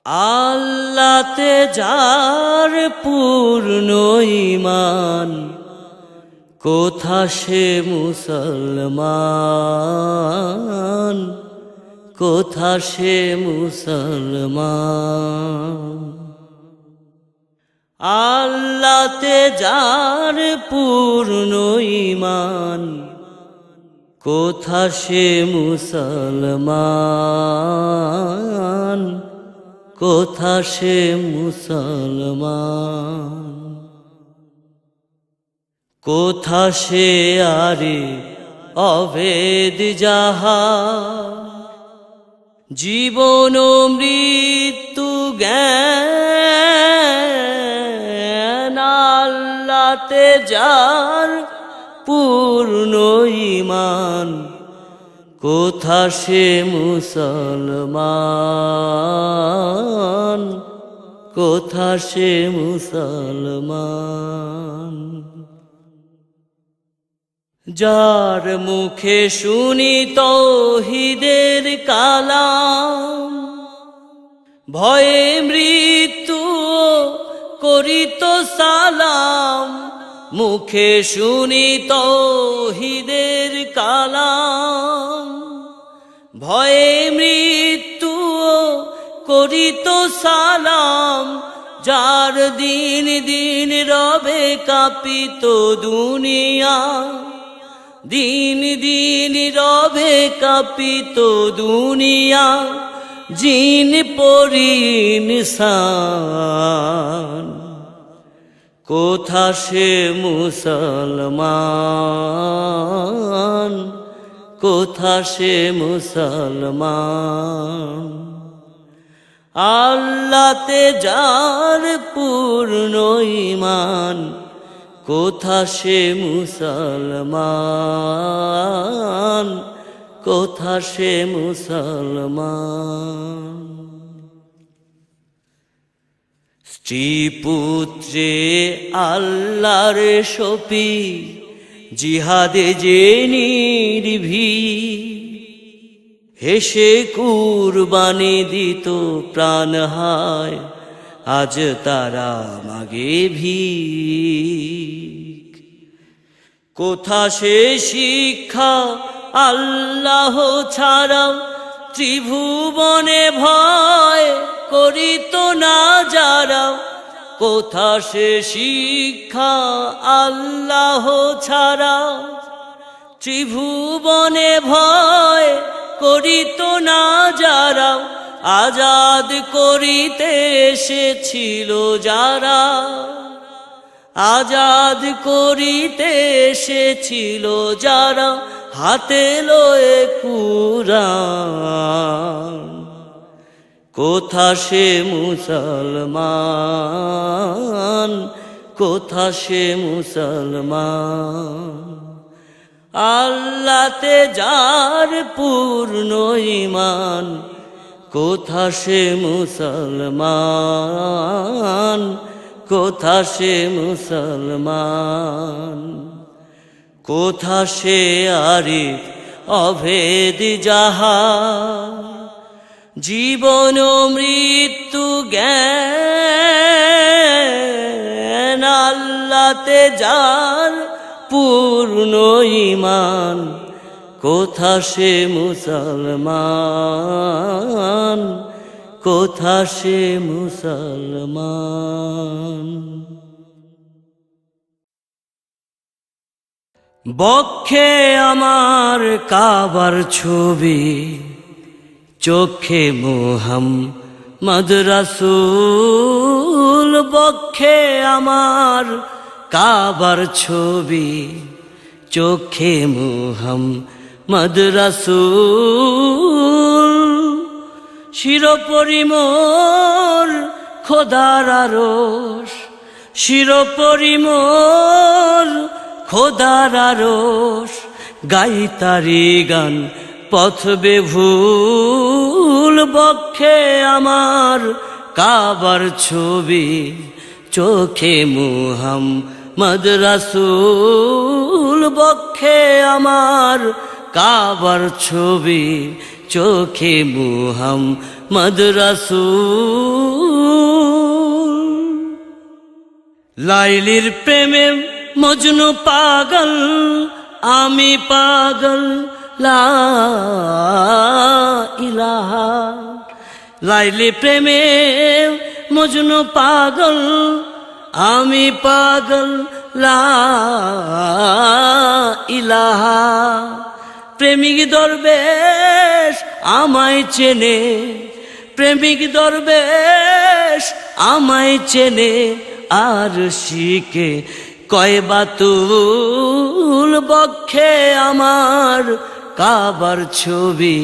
আল্লাহতে যার পূর্ণ ঈমান, কোথা সে মুসলমান, কোথা সে মুসলমান। আল্লাহতে যার পূর্ণ ঈমান, কোথা সে মুসলমান, কোথা সে মুসলমান। কোথা সে আরে অভেদ যাহা, জীবন মৃত্যু জ্ঞান। আল্লাহতে যার পূর্ণ ঈমান, কোথা সে মুসলমান, কোথা সে মুসলমান। যার মুখে শুনি তাওহীদের কালাম, ভয়ে মৃত্যু করিত সালাম। মুখে শুনি তাওহীদের কালাম, ভয়ে মৃত্যু করিত সালাম। যার দিন দিন রবে কাঁপিত দুনিয়া, দিন দিন রবে কাঁপিত দুনিয়া। জিন পরি ইনসান, কোথা সে মুসলমান, কোথা সে মুসলমান। আল্লাহতে যার পূর্ণ ঈমান, কোথা সে মুসলমান, কোথা সে মুসলমান। স্ত্রী পুত্রে আল্লাহর শফি, জিহাদে যে নির্ভীক। হেসে কুরবানি দিত প্রাণ হায়, আজ তারা মাগে ভিক। কোথা সে শিক্ষা আল্লাহ ছাড়া, ত্রিভুবনে ভয় করিত না যারা। কোথা সে শিক্ষা আল্লাহ ছাড়া, ত্রিভুবনে ভয় করিত না যারা। আজাদ করিতে এসেছিল যারা, আজাদ করিতে এসেছিল যারা। হাতে লয়ে কুরআন, কোথা সে মুসলমান, কোথা সে মুসলমান। আল্লাহতে যার পূর্ণ ঈমান, কোথা সে মুসলমান, কোথা সে মুসলমান। কোথা সে আরিফ অভেদ যাহা, জীবন মৃত্যু জ্ঞান। আল্লাহতে যার পূর্ণ ঈমান, কোথা সে মুসলমান, কোথা সে মুসলমান। বক্ষে আমার কাবার ছবি, চোখে মুহাম্মদ রাসূল। বক্ষে আমার কাবার ছবি, চোখে মুহাম্মদ রাসূল। শিরোপরি মোর খোদার আরশ, শিরোপরি মোর খোদার আরশ। গাই তারি গান পথ বেভুল। বক্ষে আমার কাবার ছবি, চোখে মুহাম্মদ রাসূল। বক্ষে আমার কাবার ছবি চোখে মুহাম্মদ রাসূল। লাইলির প্রেমে মজনু পাগল, আমি পাগল লা ইলাহা। লাইলি প্রেমে মজনু পাগল, আমি পাগল লা ইলাহা। প্রেমিক দরবেশ আমায় চেনে, প্রেমিক দরবেশ আমায় চেনে, আর শিখে কয় বাতুল বক্ষে আমার কাবার ছবি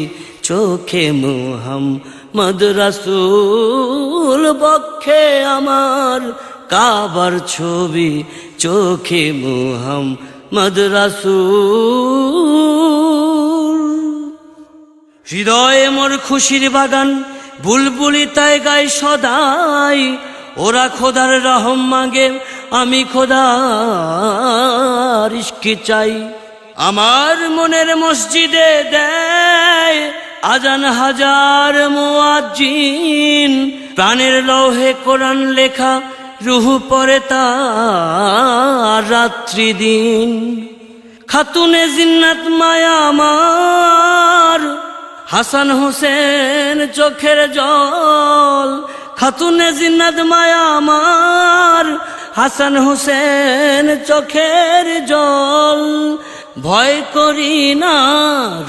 চোখে মুহাম্মদ রাসূল। বক্ষে আমার কাবার ছবি চোখে মুহাম্মদ রাসূল। হৃদয়ে মোর খুশির বাগান, বুলবুলি তাই গায় সদাই। ওরা খোদার রহম মাগে, আমি খোদার ইশক চাই। আমার মনের মসজিদে দেয় আজান হাজার মুয়াজ্জিন। প্রাণের লৌহে কোরআন লেখা, রুহু পড়ে তার রাত্রি দিন। খাতুনে জিন্নাত মায়া আমার, হাসান হোসেন চোখের জল। খাতুনে জিন্নাত মায়া আমার, হাসান হোসেন চোখের জল। ভয় করি না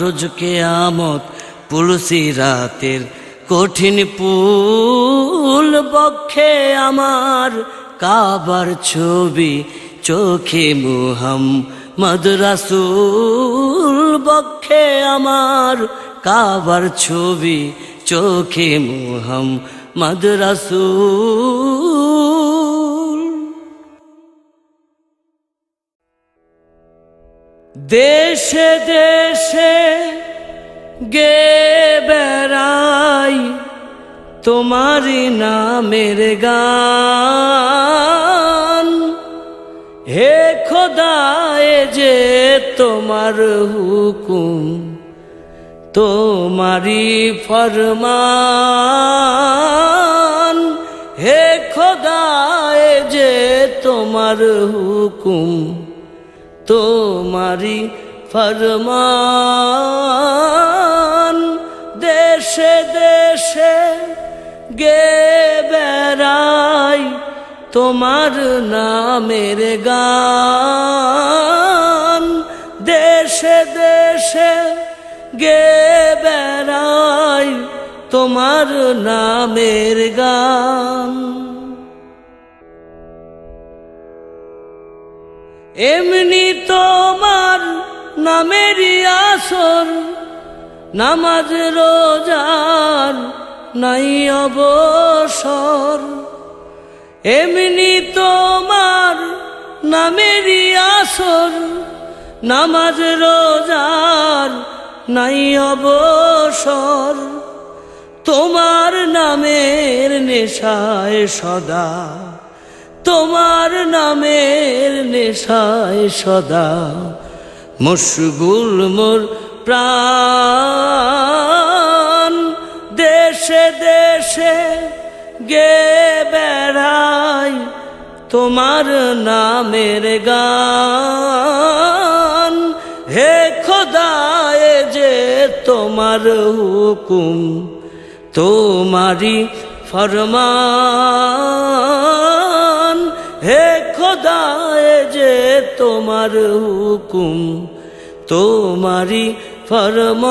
রোজ কিয়ামত, পুলসিরাতের কঠিন পুল। বক্ষে আমার কাবার ছবি চোখে মুহাম্মদ রাসূল। বক্ষে আমার কাবার ছবি চোখে মুহাম্মদ রাসূল। দেশে দেশে গে বেড়াই তোমারি নামের গান। হে খোদায়ে যে তোমার হুকুম, তোমারি ফরমান। হে খোদায়ে যে তোমার হুকুম, তোমারি ফরমান। দেশে দেশে গে বেড়াই তোমার নামের গান। দেশে দেশে গে বেড়াই তোমার নামের গান। এমনি তোমার নামেরই আসর, নামাজ রোজার নাই অবসর। এমনি তোমার নামেরই আসর, নামাজ রোজার নাই অবসর। তোমার নামের নেশায় সদা, তোমার নামের নেশায় সদা মশগুল মোর প্রাণ। দেশে দেশে গে বেড়াই তোমার নামের গান। হে খোদায়ে যে তোমার হুকুম, তোমারি ফরমান। হে খোদায়ে যে তোমার হুকুম, তোমারি ফরমান।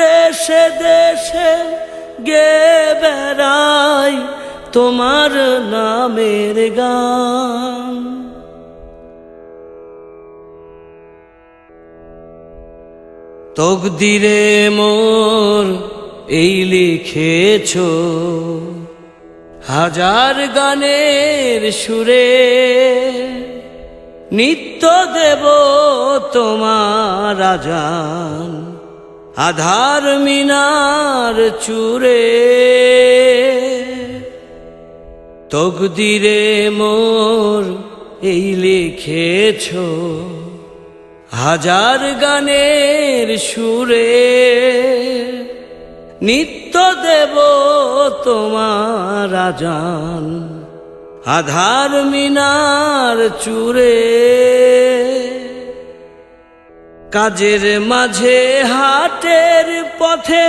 দেশে দেশে গে বেড়াই তোমার নামের গান। তকদিরে মোর এই লিখেছো হাজার গানের সুরে, নিত্য দেব তোমার আজান আধার মিনার চূড়ে। তকদিরে মোর এই লিখেছো হাজার গানের সুরে নিত্য দেব তোমার আজান, আধার মিনার চূড়ে কাজের মাঝে হাটের পথে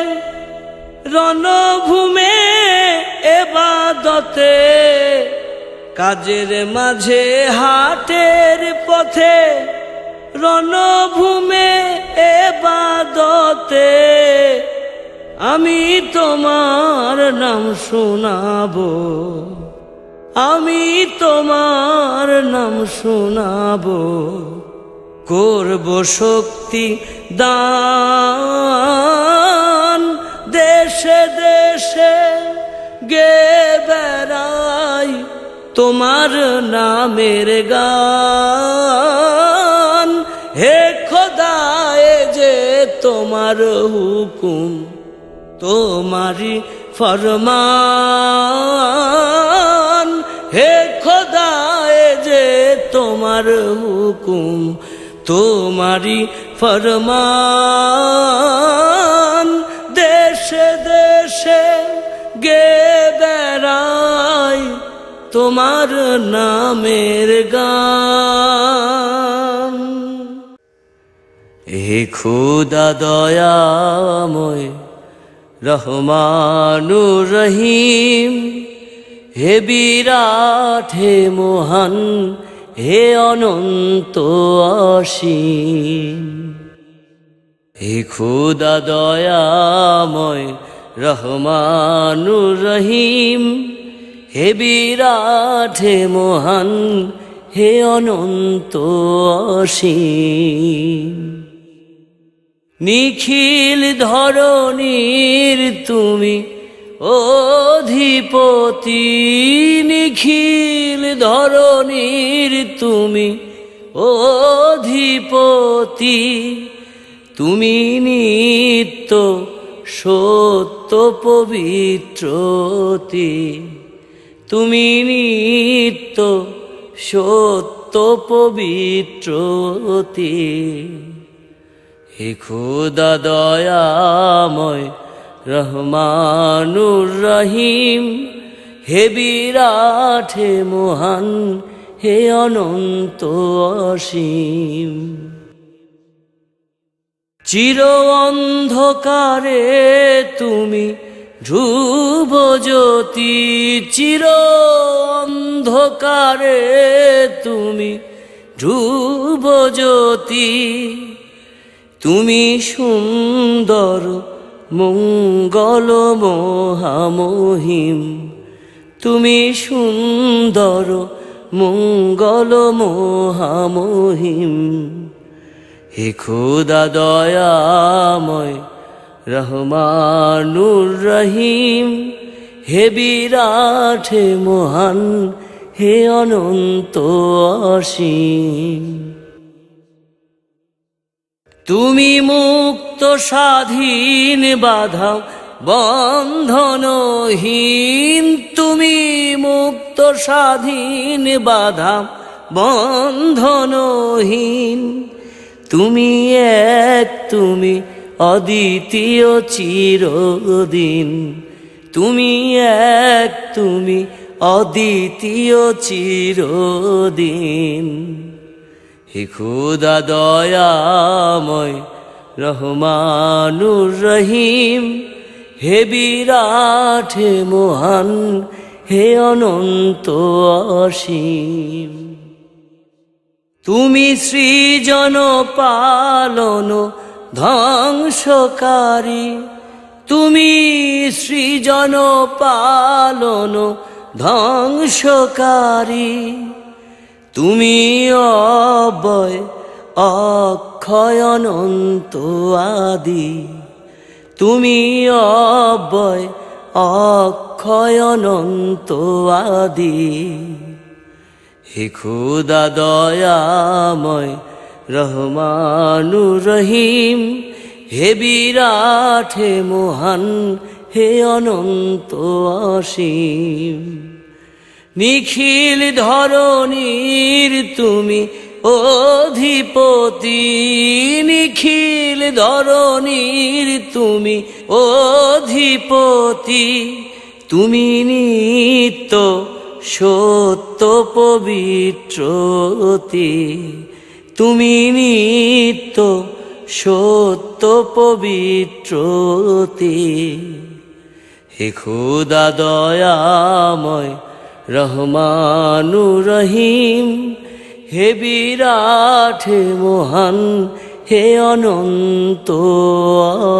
রণভূমে এবাদতে, কাজের মাঝে হাটের পথে রণভূমে এবাদতে আমি তোমার নাম শোনাবো, আমি তোমার নাম শোনাবো, করব শক্তি দান, দেশে দেশে গে বেড়াই তোমার নামের গান। হে খোদায় যে তোমার হুকুম, তোমারি ফরমান, হে খোদায় যে তোমার হুকুম, তোমারি ফরমান। দেশে দেশে গে বেড়াই তোমার নামের গান। হে খোদা দয়াময় রহমানুর রহিম, হে বিরাট হে মহান হে অনন্ত অসীম। হে খোদা দয়াময় রহমানুর রহিম, হে বিরাট হে মহান হে অনন্ত অসীম। নিখিল ধরণীর তুমি অধিপতি, নিখিল ধরণীর তুমি অধিপতি, তুমি নিত্য সত্য পবিত্রতি, তুমি নিত্য সত্য পবিত্রতি। হে খোদা দয়াময় রহমানুর রহিম, হে বিরাট হে মহান হে অনন্ত অসীম। চির অন্ধকারে তুমি ধ্রুব জ্যোতি, চির অন্ধকারে তুমি ধ্রুব জ্যোতি, তুমি সুন্দর মঙ্গল মহামহিম, তুমি সুন্দর মঙ্গল মহামহিম। হে খোদা দয়াময় রহমানুর রহিম, হে বিরাট হে মহান হে অনন্ত অসীম। তুমি মুক্ত স্বাধীন বাধা বন্ধনহীন, তুমি মুক্ত স্বাধীন বাধা বন্ধনহীন, তুমি এক তুমি অদ্বিতীয় চিরদিন, তুমি এক তুমি অদ্বিতীয় চিরদিন। হে খোদা দয়াময় রহমানুর রহিম, হে বিরাট হে মহান হে অনন্ত অসীম। তুমি সৃজন পালন ধ্বংসকারী, তুমি সৃজন পালন ধ্বংসকারী, তুমি অব্যয় অক্ষয় অনন্ত আদি, তুমি অব্যয় অক্ষয় অনন্ত আদি। হে খোদা দয়াময় রহমানুর রহিম, হে বিরাট হে মহান হে অনন্ত অসীম। নিখিল ধরণীর তুমি অধিপতি নিখিল ধরণীর তুমি অধিপতি, তুমি নিত্য সত্য পবিত্রতি, তুমি নিত্য সত্য পবিত্রতি। হে খোদা দয়াময় রহমানুর রহিম, হে বিরাট হে মহান হে অনন্ত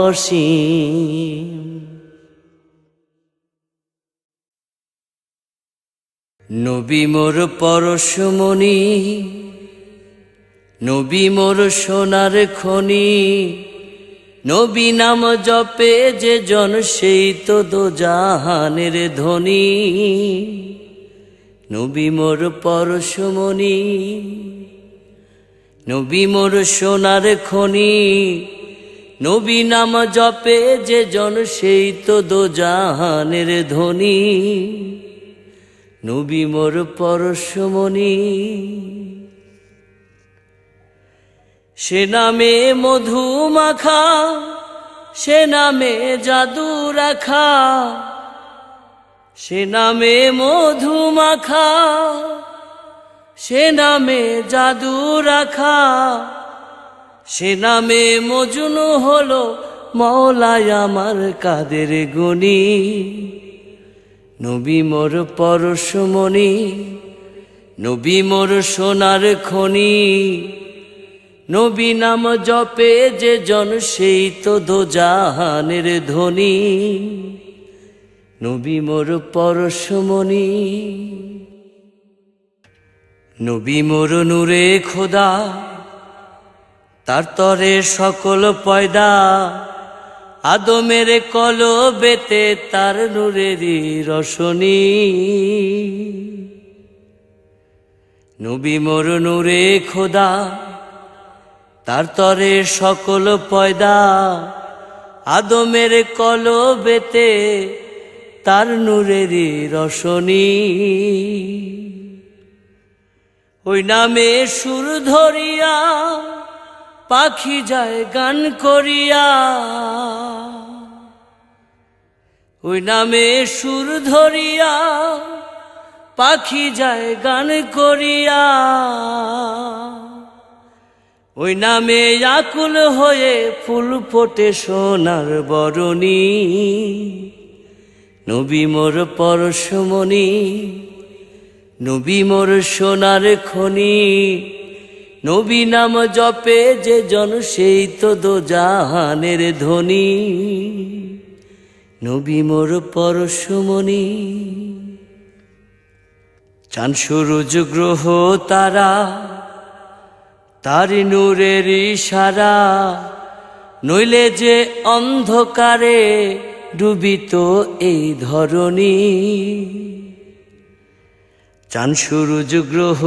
অসীম। নবী মোর পরশমণি, নবী মোর সোনার খনি, নবী নাম জপে যে জন সেই তো দোজাহানের ধনী। নবী মোর পরশমণি, নবী মোর সোনার খনি, নবী নাম জপে যে জন সেই তো দোজাহানের ধনী। নবী মোর পরশমণি, সে নামে মধু মাখা, সে নামে জাদু রাখা, সে নামে মধু মাখা, সে নামে জাদু রাখা, সে নামে মজনু হলো মওলায় আমার কাদের গুণী। নবী মোর পরশমণি, নবী মোর সোনার খনি, নবী নাম জপে যে জন সেই তো দোজাহানের ধনী। নবী মোর পরশমণি, নবী মোর নূরে খোদা, তার তরে সকল পয়দা, আদমের কলবেতে তার নূরেরই রশনি। নবী মোর নূরে খোদা, তার তরে সকল পয়দা, আদমের কলবেতে তার নূরেরই রশনি। ওই নামে সুর ধরিয়া পাখি যায় গান করিয়া, ওই নামে সুর ধরিয়া পাখি যায় গান করিয়া, ওই নামে আকুল হয়ে ফুল ফোটে সোনার বরণী। নবী মোর পরশমণি, নবী মোর সোনার খনি, নবী নাম জপে যে জন সেই তো দোজাহানের ধনী। নবী মোর পরশমণি, চাঁদ সূরজ গ্রহ তারা, তারি নূরের ইশারা, নইলে যে অন্ধকারে ডুবিত এই ধরণী। চাঁদ সূরজ গ্রহ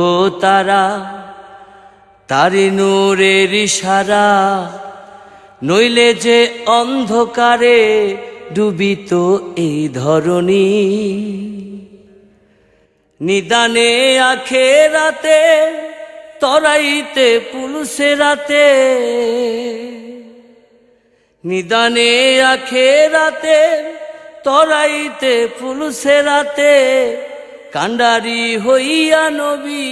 তারা, তারি নূরের ইশারা, নইলে যে অন্ধকারে ডুবিত এই ধরণী। নিদানে আখেরাতে তরাইতে পুলুসে রাতে, নিদানে আখেরাতে তরাইতে পুলুসে রাতে, কান্ডারি হইয়া নবী,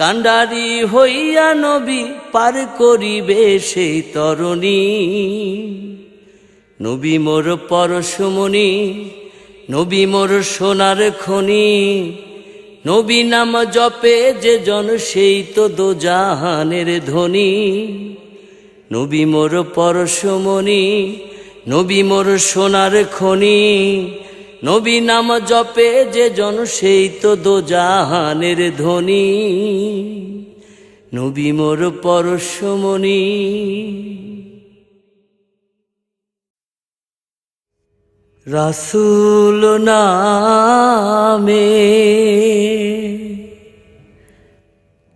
কান্ডারি হইয়া নবী পার করিবে সেই তরণী। নবী মোর পরশমণি, নবী মোর সোনার খনি, নবী নাম জপে যে জন সেই তো দোজাহানের ধনী। নবী মোর পরশমণি, নবী মোর সোনার খনি, নবী নাম জপে যে জন সেই তো দোজাহানের ধনী। নবী মোর পরশমণি। রাসূল নামে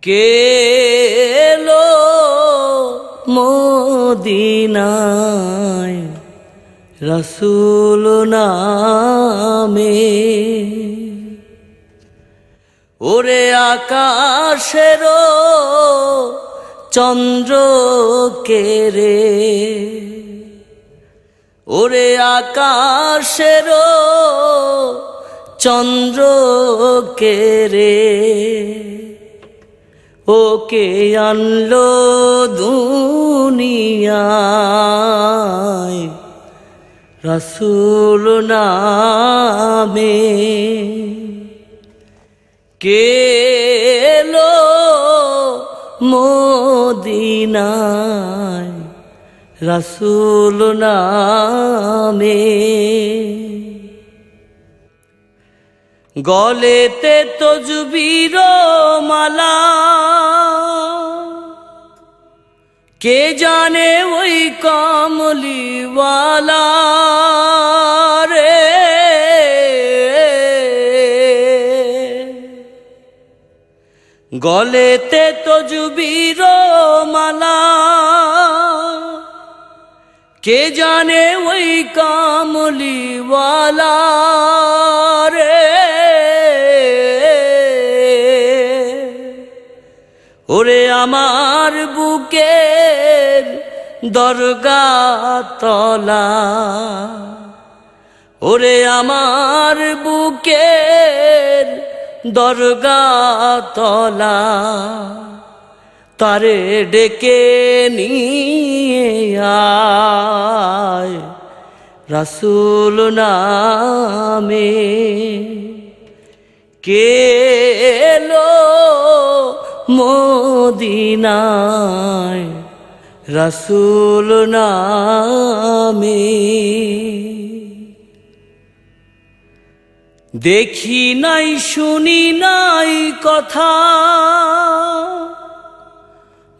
কে এলো মদিনায়, রাসূল নামে ওরে আকাশেরও চন্দ্র কে রে, ওরে আকাশেরও চন্দ্র কে রে, ওকে আনলো দুনিয়ায় রাসূল নামে। কে এলো মদিনায় রাসূল নামে। গলেতে তজবির মালা, কে জানে ওই কামলিওয়ালা রে, গলেতে তজবির মালা, কে জানে ওই কামলিওয়ালা রে। ওরে আমার বুকের দরগা তলা, ওরে আমার বুকের দরগা তলা, তারে ডেকে নিয়ে আয় রাসূল নামে। কে এলো মদিনায় রাসূল নামে। দেখি নাই শুনি নাই কথা,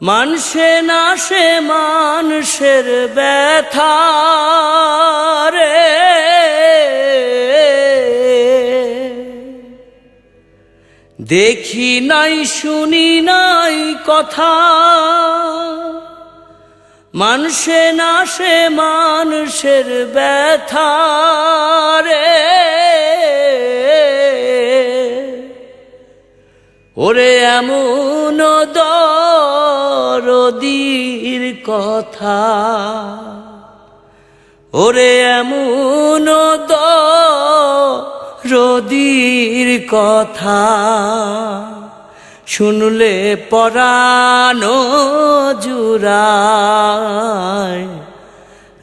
মানসে না সে মানুষের ব্যথা রে। দেখি নাই শুনি নাই কথা, মানসে না সে মানুষের ব্যথা রে। ওরে এমন দরদীর কথা, ওরে এমন দরদীর কথা, শুনলে পরাণ জুড়ায়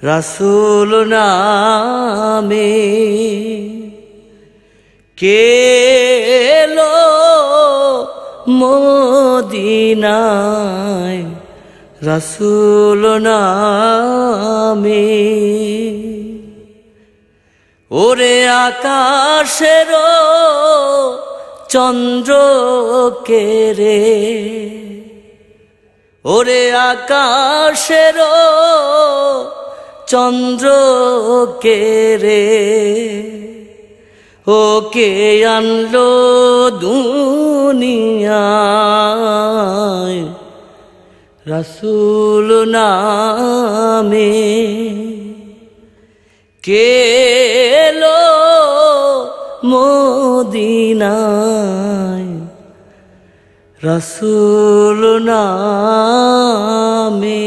রাসূল নামে। কে এলো মদিনায় রাসূল নামে। ওরে আকাশেরও চন্দ্র কে রে, ওরে আকাশেরও চন্দ্র কে রে, ওকে আনলো দুনিয়ায় রাসূল নামে। কে এলো মদিনায় রাসূল নামে।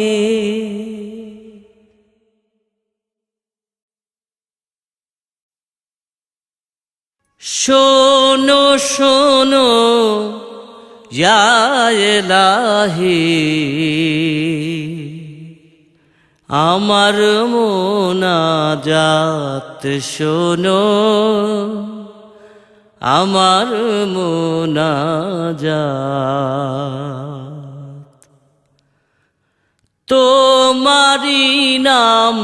শোনো শোনো ইয়া ইলাহি, আমার মোনাজাত শোনো, আমার মোনাজাত। তোমারি নাম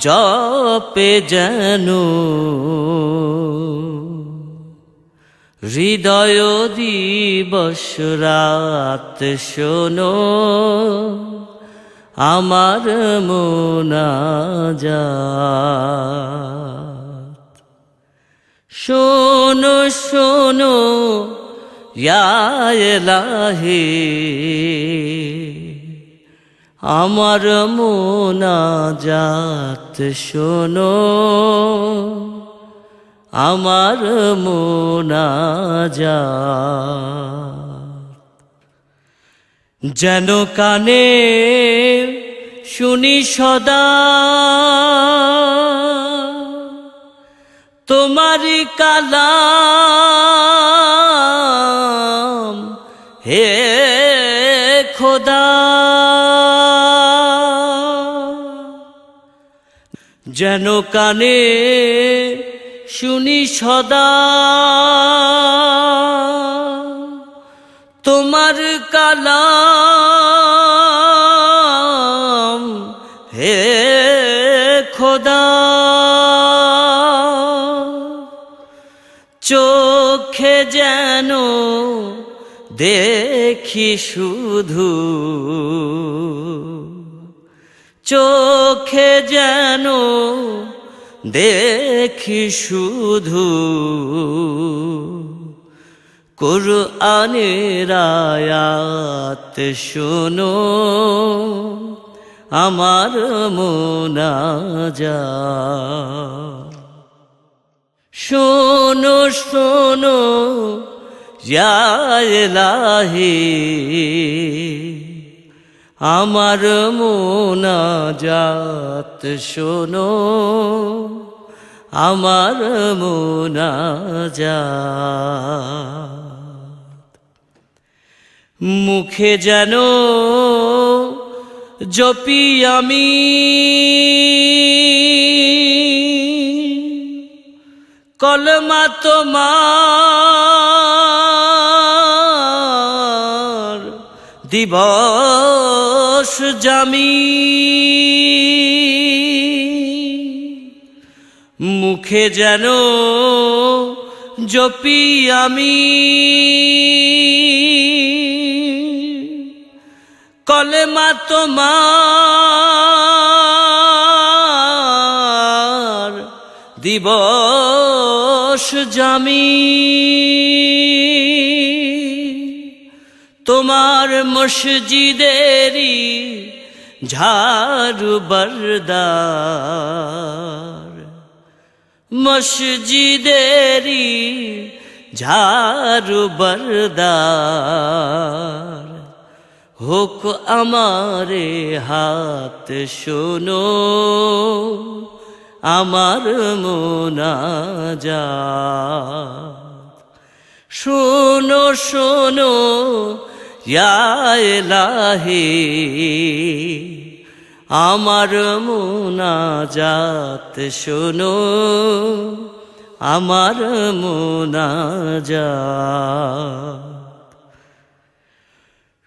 জপে যেন হৃদয় দিবস রাত শোনো, আমার মোনাজাত। শোনো শোনো ইয়া ইলাহি, আমার মোনাজাত শোনো, আমার মোনাজাত। যেন কানে শুনি সদা তোমারি কালাম, হে খোদা। যেন কানে শুনি সদা তোমার কালাম, হে খোদা। চোখে যেন দেখি শুধু, চোখে যেন দেখি শুধু কুরআনের আয়াত, শোনো আমার মোনাজাত। শোনো শোনো ইয়া ইলাহি, আমার মোনাজাত শোনো, আমার মোনাজাত। মুখে যেন জপি আমি কলমা তোমার, দিবস জামি। মুখে যেন জপি আমি কলমা তোমার, দিবস জামি। তোমার মসজিদেরি ঝাড়ু বরদার, মসজিদেরি ঝাড়ু বরদার, হোক আমারে হাত, শোনো আমার মোনাজাত। শোনো শোনো ইয়া ইলাহি, আমার মোনাজাত শোনো, আমার মোনাজাত।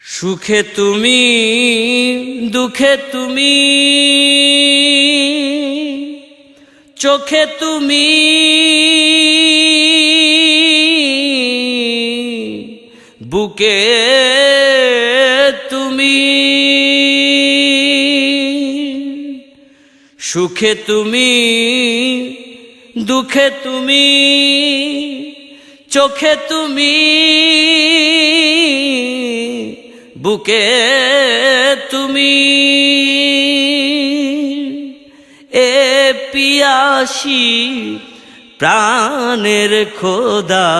সুখে তুমি দুঃখে তুমি, চোখে তুমি বুকে তুমি, সুখে তুমি দুঃখে তুমি, চোখে তুমি বুকে তুমি। এ পিয়াসী প্রাণের খোদা,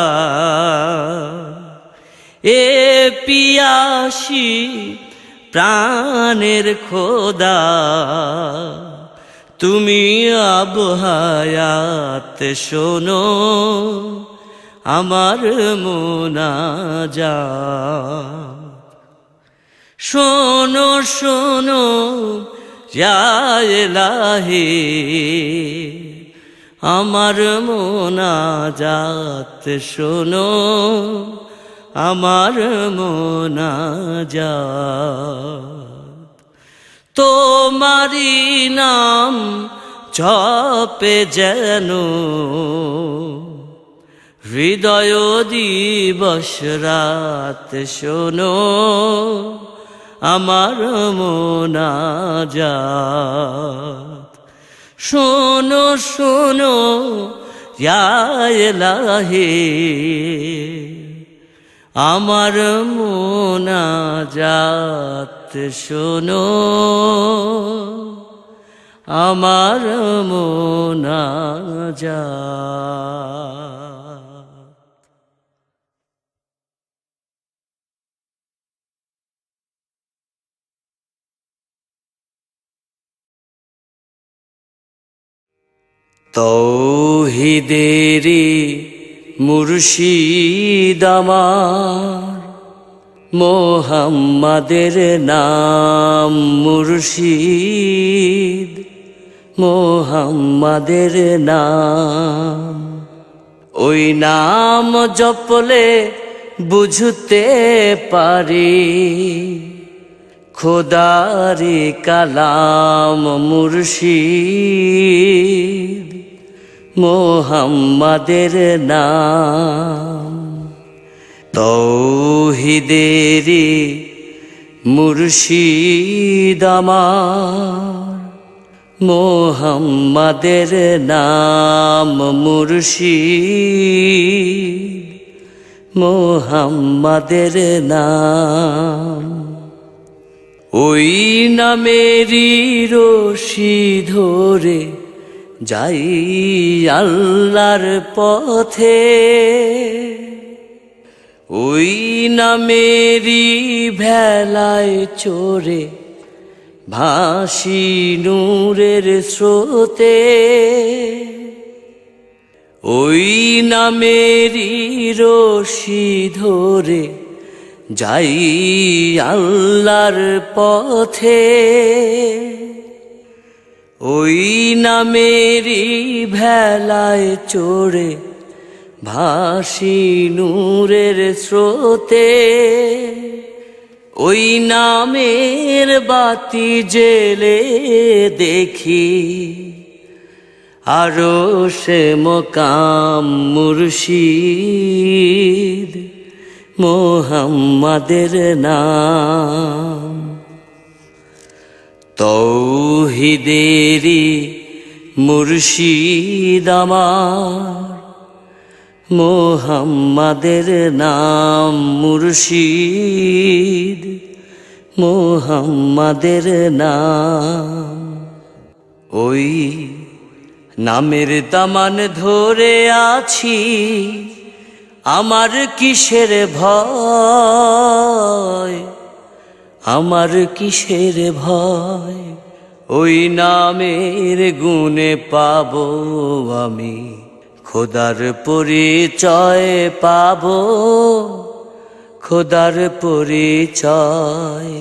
এ পিয়াসী প্রাণের খোদা, তুমি আব হায়াত শোনো আমার মোনাজাত। শোনো শোনো ইয়া ইলাহি, আমার মোনাজাত শোনো, আমার মোনাজাত। তোমারি নাম জপে যেন হৃদয় দিবস রাত, শোনো আমার মোনাজাত। শোনো শোনো ইয়া ইলাহি, আমার মোনাজাত শোনো, আমার মোনাজাত। তৌহিদেরি মুর্শিদ আমার, মোহাম্মদের নাম মুর্শিদ, মোহাম্মদের নাম। ওই নাম জপলে বুঝতে পারি খোদারি কালাম মুর্শিদ, মোহাম্মদের নাম। তৌহিদেরি মুর্শিদ আমার, মোহাম্মদের নাম মুর্শিদ, মোহাম্মদের নাম। ওই নামেরই রশি ধরে যাই আল্লাহর পথে, ওই নামেরই ভেলায় চড়ে ভাসি নূরের স্রোতে, ওই নামেরই রশি ধরে যাই আল্লাহর পথে, ওই নামেরই ভেলায় চড়ে ভাসি নূরের স্রোতে। ওই নামের বাতি জেলে দেখি আরশে মকাম মুর্শিদ, মোহাম্মদের নাম। তৌহিদেরি মুর্শিদ আমার, মোহাম্মদের নাম মুর্শিদ, মোহাম্মদের নাম। ওই নামের দামান ধরে আছি, আমার কিসের ভয়, আমার কিসের ভয়। ওই নামের গুণে পাবো আমি খোদার পরিচয়, পাবো খোদার পরিচয়।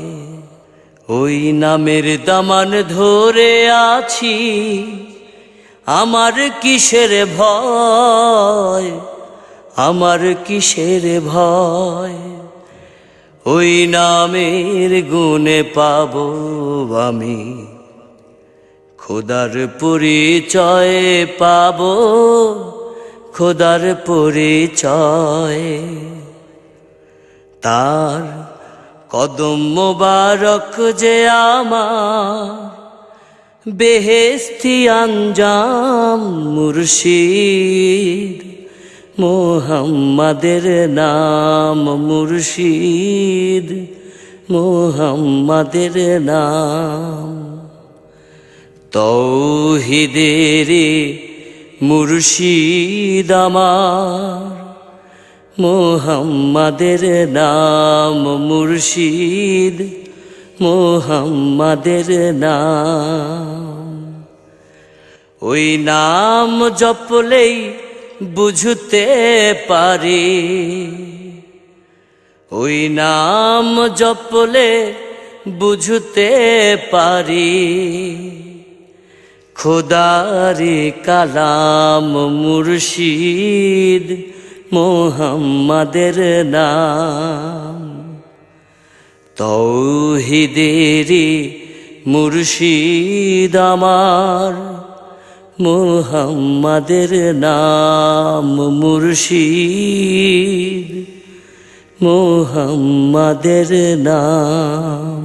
ওই নামের দামান ধরে আছি, আমার কিসের ভয়, আমার কিসের ভয়। ওই নামের গুণে পাবো আমি খোদার পরিচয়, পাবো খোদার পরিচয়। তার কদম মোবারক যে আমার বেহেশতি আঞ্জাম মুর্শিদ, মোহাম্মদের নাম মুর্শিদ, মোহাম্মদের নাম। তৌহিদেরি মুর্শিদ আমার, মোহাম্মদের নাম মুর্শিদ, মোহাম্মদের নাম। ওই নাম জপলেই বুঝতে পারি, ওই নাম জপলে বুঝতে পারি খোদারি কালাম মুর্শিদ, মোহাম্মদের নাম। তৌহিদেরি মুর্শিদ আমার, মোহাম্মদের নাম মুর্শিদ, মোহাম্মদের নাম।